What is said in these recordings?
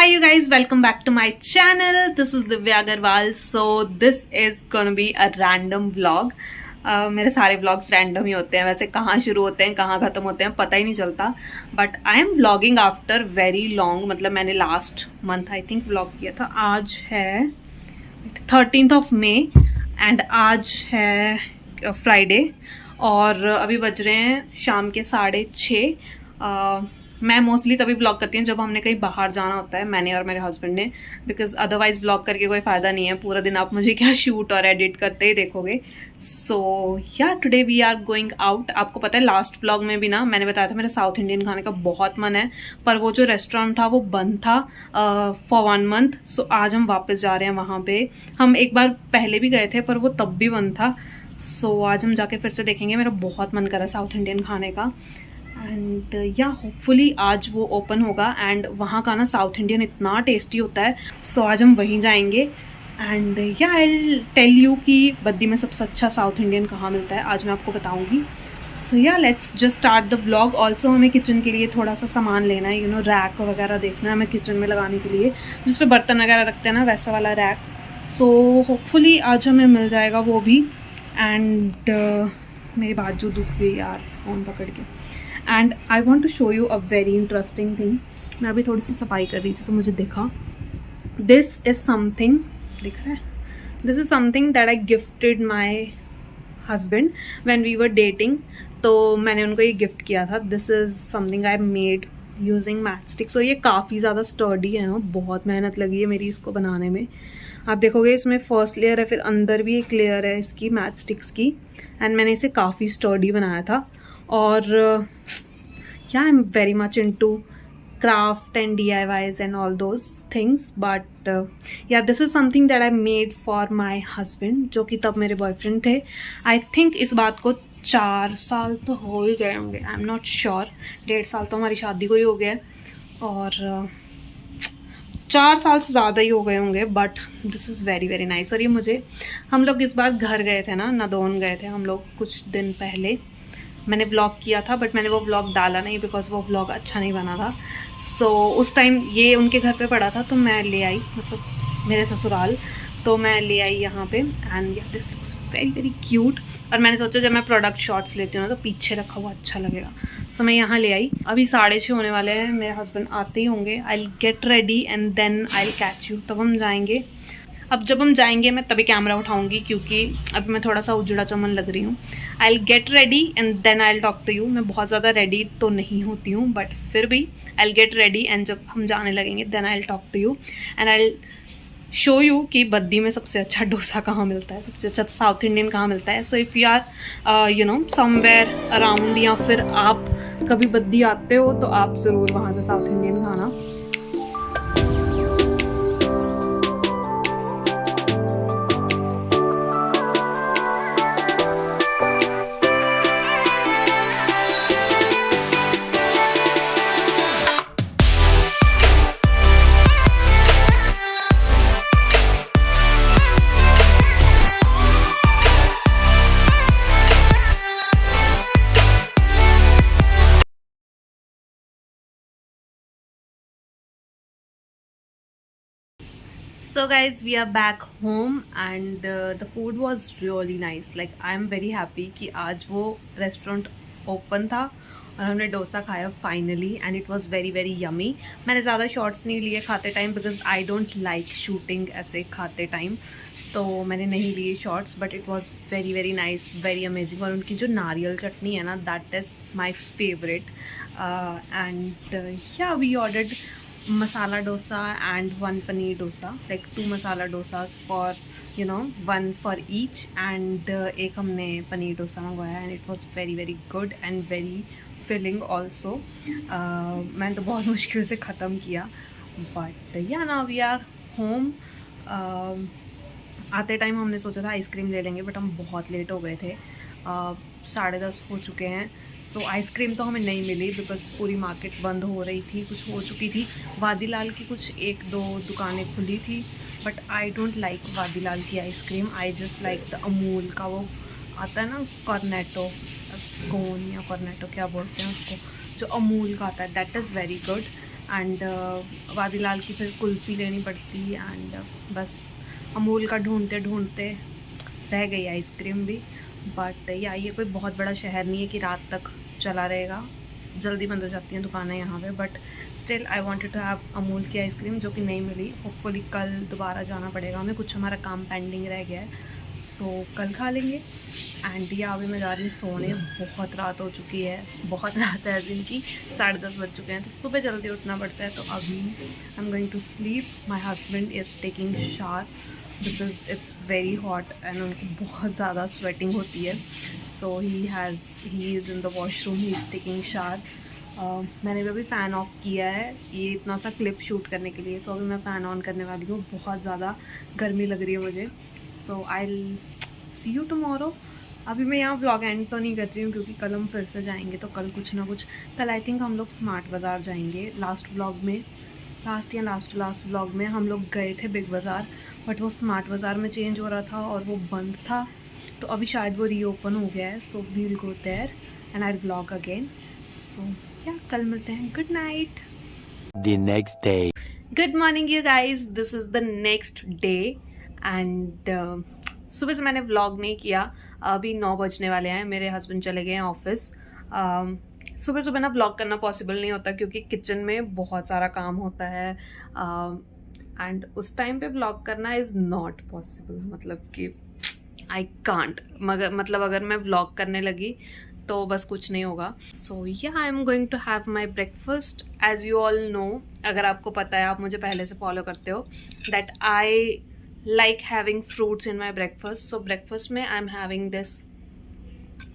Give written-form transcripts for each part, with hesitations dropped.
Hi you guys, welcome back to my channel. This is Divya Agarwal. So this is gonna be a random vlog. मेरे सारे vlogs random ही होते हैं, वैसे कहाँ शुरू होते हैं कहाँ खत्म होते हैं पता ही नहीं चलता. But I am vlogging after very long. मतलब मैंने last month I think vlog किया था. आज है 13th May एंड आज है फ्राइडे और अभी बज रहे हैं शाम के 6:30. मैं मोस्टली तभी व्लॉग करती हूँ जब हमने कहीं बाहर जाना होता है, मैंने और मेरे हस्बैंड ने, बिकॉज अदरवाइज व्लॉग करके कोई फ़ायदा नहीं है. पूरा दिन आप मुझे क्या शूट और एडिट करते ही देखोगे. So yeah today we are going out. आपको पता है लास्ट व्लॉग में भी ना मैंने बताया था मेरा साउथ इंडियन खाने का बहुत मन है, पर वो जो रेस्टोरेंट था वो बंद था फॉर 1 month. सो आज हम वापस जा रहे हैं वहाँ पे. हम एक बार पहले भी गए थे पर वो तब भी बंद था. सो आज हम जाके फिर से देखेंगे. मेरा बहुत मन कर रहा है साउथ इंडियन खाने का एंड या होपफुली आज वो ओपन होगा. एंड वहाँ का ना साउथ इंडियन इतना टेस्टी होता है. सो आज हम वहीं जाएंगे and yeah I tell you कि बद्दी में सबसे अच्छा साउथ इंडियन कहाँ मिलता है आज मैं आपको बताऊंगी. सो या let's just start the blog. Also हमें किचन के लिए थोड़ा सा सामान लेना है, रैक वगैरह देखना है हमें किचन में लगाने के लिए, जिस पे बर्तन वगैरह रखते हैं ना, वैसा वाला रैक. सो होपफुली आज हमें मिल जाएगा वो भी. एंड मेरी बात जो दुख गई यार फ़ोन पकड़ के. And I want to show you a very interesting thing. मैं अभी थोड़ी सी सफाई कर रही थी तो मुझे दिखा. दिस इज समथिंग, दिख रहा है, this is something that I gifted my husband when we were dating. तो मैंने उनको ये गिफ्ट किया था. This is something I made using match stick. So ये काफ़ी ज़्यादा स्टर्डी है ना, बहुत मेहनत लगी है मेरी इसको बनाने में. आप देखोगे इसमें फर्स्ट लेयर है, फिर अंदर भी एक लेयर है इसकी मैच स्टिक्स की. एंड मैंने इसे काफ़ी स्टर्डी बनाया था. और yeah, I'm very much into craft and DIYs and all those things. But yeah, this is something that I made for my husband, जो कि तब मेरे बॉयफ्रेंड थे. I think इस बात को 4 साल तो हो ही गए होंगे. I'm not sure. 1.5 साल तो हमारी शादी को ही हो गया है और 4 साल से ज़्यादा ही हो गए होंगे. But this is very very nice. और ये मुझे, हम लोग इस बार घर गए थे ना, नादौन गए थे हम लोग कुछ दिन पहले. मैंने व्लॉग किया था बट मैंने वो व्लॉग डाला नहीं बिकॉज वो व्लॉग अच्छा नहीं बना था. सो उस टाइम ये उनके घर पे पड़ा था तो मैं ले आई, मतलब मेरे ससुराल, तो मैं ले आई यहाँ पे. And this looks very very cute. और मैंने सोचा जब मैं प्रोडक्ट शॉट्स लेती हूँ ना तो पीछे रखा हुआ अच्छा लगेगा. सो मैं यहाँ ले आई. अभी 6:30 होने वाले हैं, मेरे हस्बैंड आते ही होंगे. I will get ready and then I will catch you. तब हम जाएंगे. अब जब हम जाएंगे मैं तभी कैमरा उठाऊंगी क्योंकि अब मैं थोड़ा सा उजड़ा चमन लग रही हूँ. I will get ready and then I will talk to you. मैं बहुत ज़्यादा रेडी तो नहीं होती हूँ बट फिर भी I will get ready and जब हम जाने लगेंगे then I will talk to you and I will show you कि बद्दी में सबसे अच्छा डोसा कहाँ मिलता है, सबसे अच्छा साउथ इंडियन कहाँ मिलता है. So if you are somewhere around या फिर आप कभी बद्दी आते हो तो आप ज़रूर वहाँ से साउथ इंडियन खाना. So guys, we are back home and the food was really nice. Like I am very happy कि आज वो रेस्टोरेंट ओपन था और हमने डोसा खाया finally and it was very very yummy. मैंने ज़्यादा शॉट्स नहीं लिए खाते time because I don't like shooting ऐसे खाते टाइम, तो मैंने नहीं लिए shots. But it was very very nice, very amazing. और उनकी जो नारियल चटनी है ना, that is my favourite. And yeah we ordered masala dosa and 1 paneer dosa, like 2 masala dosas for 1 for each. and एक हमने पनीर डोसा मंगवाया and it was very very good and very filling also. मैंने तो बहुत मुश्किल से ख़त्म किया. but yeah, now we are home. आते टाइम हमने सोचा था आइसक्रीम ले लेंगे बट हम बहुत लेट हो गए थे. 10:30 हो चुके हैं. सो आइसक्रीम तो हमें नहीं मिली बिकॉज पूरी मार्केट बंद हो रही थी, कुछ हो चुकी थी. वादीलाल की कुछ 1-2 दुकानें खुली थी but I don't like Vadilal की ice cream. I just like the Amul का वो आता है ना, कॉर्नेटो, कोन या कॉर्नेटो क्या बोलते हैं उसको, जो अमूल का आता है, that is very good. And Vadilal की फिर कुल्फ़ी लेनी पड़ती एंड बस अमूल का ढूंढते ढूंढते रह गई आइसक्रीम भी। बट या ये कोई बहुत बड़ा शहर नहीं है कि रात तक चला रहेगा, जल्दी बंद हो जाती हैं दुकानें यहाँ पे। But still I wanted to have Amul की आइसक्रीम, जो कि नहीं मिली। होपफुली कल दोबारा जाना पड़ेगा हमें, कुछ हमारा काम पेंडिंग रह गया है, सो कल खा लेंगे। एंड या अभी मैं जा रही हूँ सोने, बहुत रात हो चुकी है, बहुत रात है दिन की, 10:30 बज चुके हैं, तो सुबह जल्दी उठना पड़ता है। तो अभी I am going to sleep. My husband is taking shower because it's very hot and उनको बहुत ज़्यादा स्वेटिंग होती है, so he is in the washroom, he is taking shower. मैंने भी अभी फ़ैन ऑफ किया है ये इतना सा क्लिप शूट करने के लिए, सो अभी मैं फ़ैन ऑन करने वाली हूँ। बहुत ज़्यादा गर्मी लग रही है मुझे, सो आई सी यू टुमारो। अभी मैं यहाँ व्लॉग एंड तो नहीं कर रही हूँ क्योंकि कल हम फिर से जाएंगे, तो कल कुछ ना कुछ, कल आई थिंक हम लोग स्मार्ट बाज़ार जाएंगे। लास्ट व्लॉग में हम लोग गए थे बिग बाज़ार, बट वो स्मार्ट बाज़ार में चेंज हो रहा था और वो बंद था, तो अभी शायद वो रीओपन हो गया है। So we will go there and I vlog again. So yeah कल मिलते हैं। Good night. The next day. Good morning you guys, this is the next day and सुबह से मैंने व्लॉग नहीं किया। अभी 9 बजने वाले हैं, मेरे हस्बैंड चले गए हैं ऑफिस। सुबह सुबह ना व्लॉग करना पॉसिबल नहीं होता क्योंकि किचन में बहुत सारा काम होता है एंड उस टाइम पे व्लॉग करना इज़ नॉट पॉसिबल, मतलब कि आई कांट। मगर मतलब अगर मैं व्लॉग करने लगी तो बस कुछ नहीं होगा। So yeah I am going to have my breakfast. As you all know, अगर आपको पता है, आप मुझे पहले से फॉलो करते हो, that I like having fruits in my breakfast. So breakfast में I am having this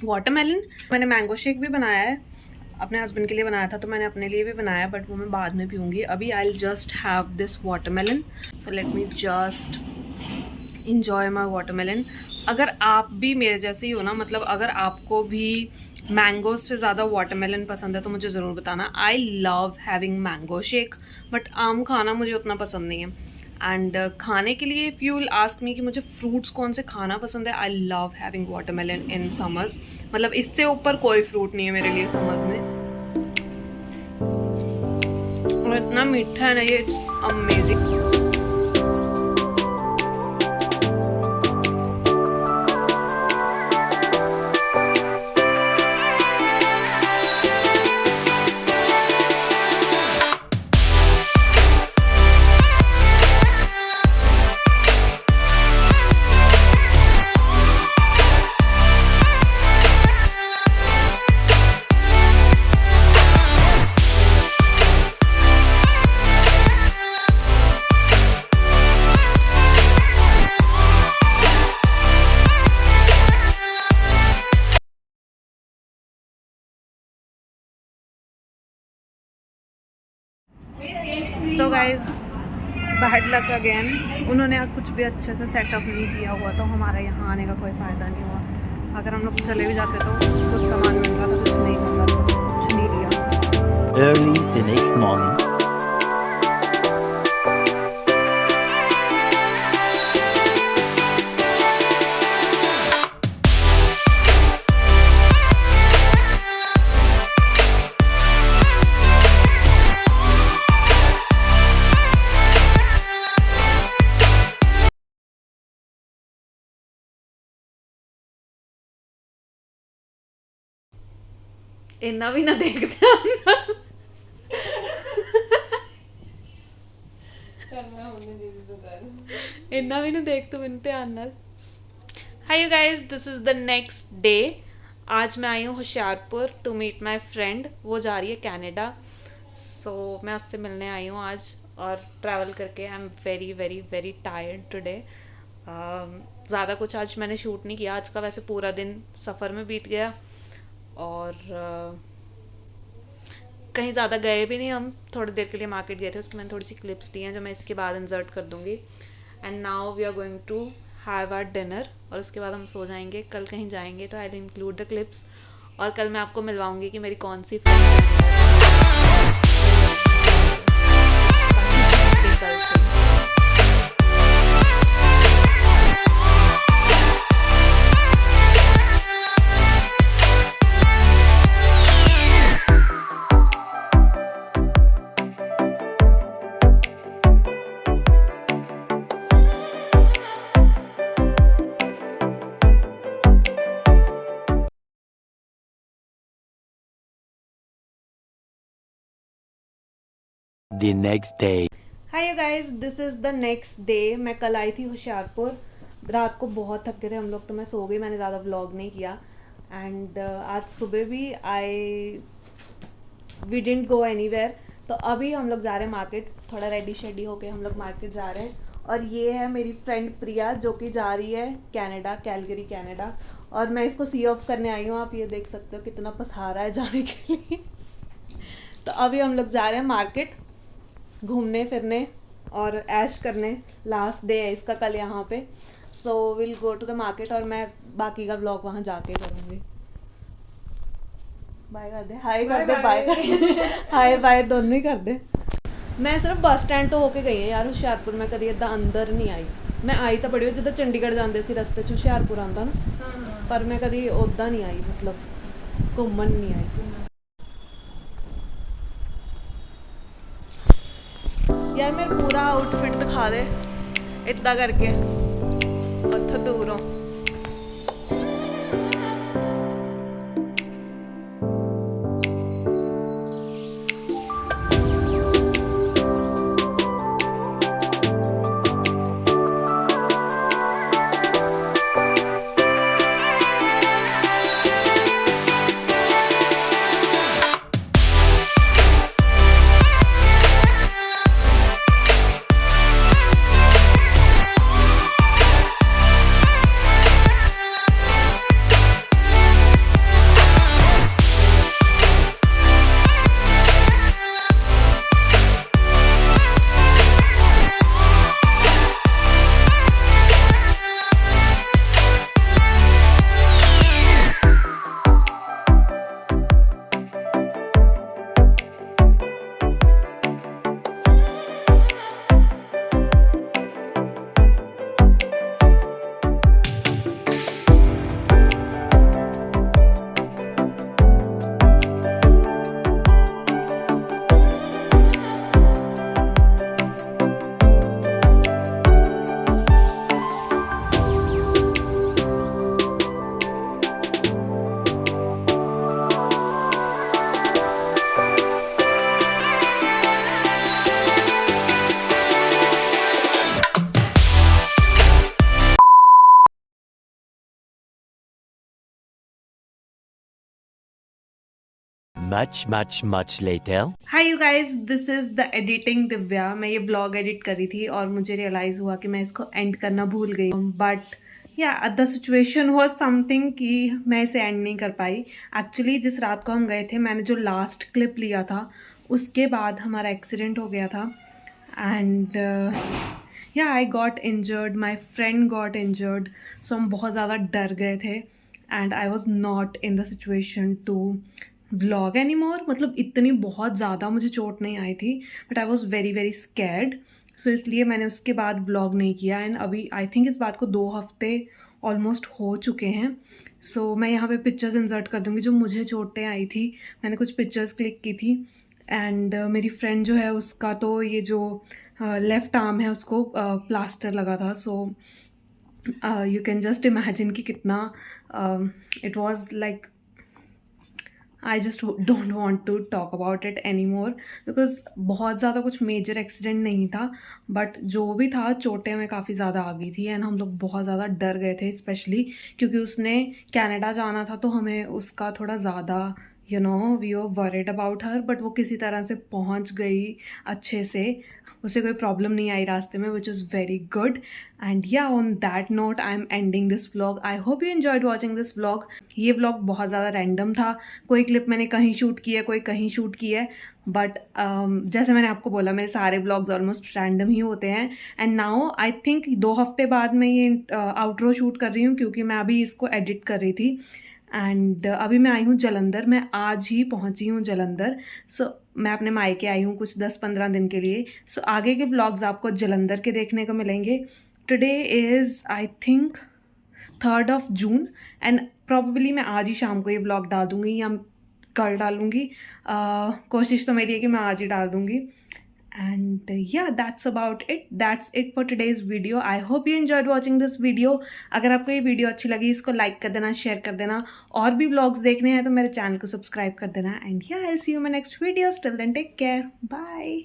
watermelon. मैंने मैंगो शेक भी बनाया है, अपने हस्बैंड के लिए बनाया था, तो मैंने अपने लिए भी बनाया, बट वो मैं बाद में पीऊँगी। अभी I will just have this watermelon, so let me just enjoy my watermelon. अगर आप भी मेरे जैसे ही हो ना, मतलब अगर आपको भी मैंगो से ज़्यादा वाटरमेलन पसंद है तो मुझे ज़रूर बताना। I love having mango shake, but आम खाना मुझे उतना पसंद नहीं है। एंड खाने के लिए if you will ask me कि मुझे फ्रूट्स कौन से खाना पसंद है, I love having watermelon in summers. मतलब इससे ऊपर कोई फ्रूट नहीं है मेरे लिए समर्स में। और इतना मीठा है ना ये, इट्स अमेजिंग। तो गाइज बैड लक अगेन, उन्होंने कुछ भी अच्छे से सेटअप नहीं किया हुआ, तो हमारा यहाँ आने का कोई फ़ायदा नहीं हुआ। अगर हम लोग चले भी जाते तो कुछ सामान मिल रहा था, कुछ नहीं मिल रहा था, कुछ नहीं लिया। Early the next morning. इन्ना भी ना देखते इन्ना भी ना देख तू मैंने ध्यान नाल। Hi you guys, this is the next day. आज मैं आई हूँ Hoshiarpur to meet my friend, वो जा रही है कनाडा, सो मैं उससे मिलने आई हूँ आज। और ट्रैवल करके I am very very very tired today. ज़्यादा कुछ आज मैंने शूट नहीं किया, आज का वैसे पूरा दिन सफ़र में बीत गया और कहीं ज़्यादा गए भी नहीं हम। थोड़ी देर के लिए मार्केट गए थे, उसकी मैंने थोड़ी सी क्लिप्स दी हैं जो मैं इसके बाद इंसर्ट कर दूँगी। And now we are going to have our dinner और उसके बाद हम सो जाएंगे। कल कहीं जाएंगे तो I will include the clips, और कल मैं आपको मिलवाऊंगी कि मेरी कौन सी The next day. Hi you guys, this is the next day. मैं कल आई थी होशियारपुर, रात को बहुत थक गए थे हम लोग तो मैं सो गई, मैंने ज़्यादा व्लॉग नहीं किया। एंड आज सुबह भी वी डिडंट गो एनीवेयर। तो अभी हम लोग जा रहे हैं मार्केट, थोड़ा रेडी शेडी होके हम लोग मार्केट जा रहे हैं। और ये है मेरी फ्रेंड प्रिया जो कि जा रही है कनाडा, कैलगरी कनाडा। और मैं इसको सी ऑफ करने आई हूँ, आप ये देख सकते हो कितना पसहारा है जाने के लिए। तो अभी हम लोग जा रहे हैं मार्केट घूमने फिरने और ऐश करने। लास्ट डे है इसका कल यहाँ पे। So will go to the market और मैं बाकी का ब्लॉग वहाँ जाके करूँगी। बाय कर दे, हाय कर दे, बाय कर दे, हाय बाय दोनों ही कर दे। मैं सिर्फ बस स्टैंड तो होके गई है यार हुशियारपुर, मैं कभी इदा अंदर नहीं आई। मैं आई तो बड़ी जिदा चंडीगढ़ जाते सी रस्ते च हुशियारपुर आंदा ना, पर मैं कभी उदा नहीं आई, मतलब घूमन नहीं आई। यार मेरा पूरा आउटफिट दिखा दे इतना करके, उतो दूरों। Much later. Hi you guys, this is the editing Divya. मैं ये ब्लॉग एडिट करी थी और मुझे रियलाइज़ हुआ कि मैं इसको एंड करना भूल गई। बट या द सिचुएशन वॉज समथिंग कि मैं इसे एंड नहीं कर पाई। एक्चुअली जिस रात को हम गए थे, मैंने जो लास्ट क्लिप लिया था उसके बाद हमारा एक्सीडेंट हो गया था। And yeah I got injured, my friend got injured. So हम बहुत ज़्यादा डर गए थे and I was not in the situation to vlog any more. मतलब इतनी बहुत ज़्यादा मुझे चोट नहीं आई थी, but I was very very scared. So इसलिए मैंने उसके बाद व्लॉग नहीं किया। एंड अभी आई थिंक इस बात को 2 हफ्ते ऑलमोस्ट हो चुके हैं। सो मैं यहाँ पे पिक्चर्स इंसर्ट कर दूँगी जो मुझे चोटें आई थी। मैंने कुछ पिक्चर्स क्लिक की थी। एंड मेरी फ्रेंड जो है उसका तो ये जो लेफ़्ट आर्म है उसको प्लास्टर लगा था। So you can just imagine कि कितना it was like I just don't want to talk about it any more, because बहुत ज़्यादा कुछ मेजर एक्सीडेंट नहीं था, बट जो भी था चोटें में काफ़ी ज़्यादा आ गई थी। एंड हम लोग बहुत ज़्यादा डर गए थे, स्पेशली क्योंकि उसने कनाडा जाना था तो हमें उसका थोड़ा ज़्यादा we were worried about her. But वो किसी तरह से पहुंच गई अच्छे से, उसे कोई प्रॉब्लम नहीं आई रास्ते में, which is very good. And yeah on that note I am ending this vlog. I hope you enjoyed watching this vlog. ये व्लॉग बहुत ज़्यादा रैंडम था, कोई क्लिप मैंने कहीं शूट की है, कोई कहीं शूट की है। बट जैसे मैंने आपको बोला, मेरे सारे व्लॉग्स ऑलमोस्ट रैंडम ही होते हैं। एंड नाउ आई थिंक 2 हफ्ते बाद मैं ये आउटरो शूट कर रही हूँ, क्योंकि मैं अभी इसको एडिट कर रही थी। एंड अभी मैं आई हूँ जलंधर, मैं आज ही पहुँची हूँ जलंधर। सो मैं अपने मायके आई हूँ कुछ 10-15 दिन के लिए। सो आगे के ब्लॉग्स आपको जलंधर के देखने को मिलेंगे। Today is I think 3rd June and probably मैं आज ही शाम को ये ब्लॉग डाल दूँगी या कल डालूँगी। कोशिश तो मेरी है कि मैं आज ही डाल दूँगी। And yeah, that's about it. That's it for today's video. I hope you enjoyed watching this video. अगर आपको ये वीडियो अच्छी लगी इसको लाइक कर देना, शेयर कर देना, और भी व्लॉग्स देखने हैं तो मेरे चैनल को सब्सक्राइब कर देना. And yeah, I'll see you in my next videos. Till then, take care. Bye.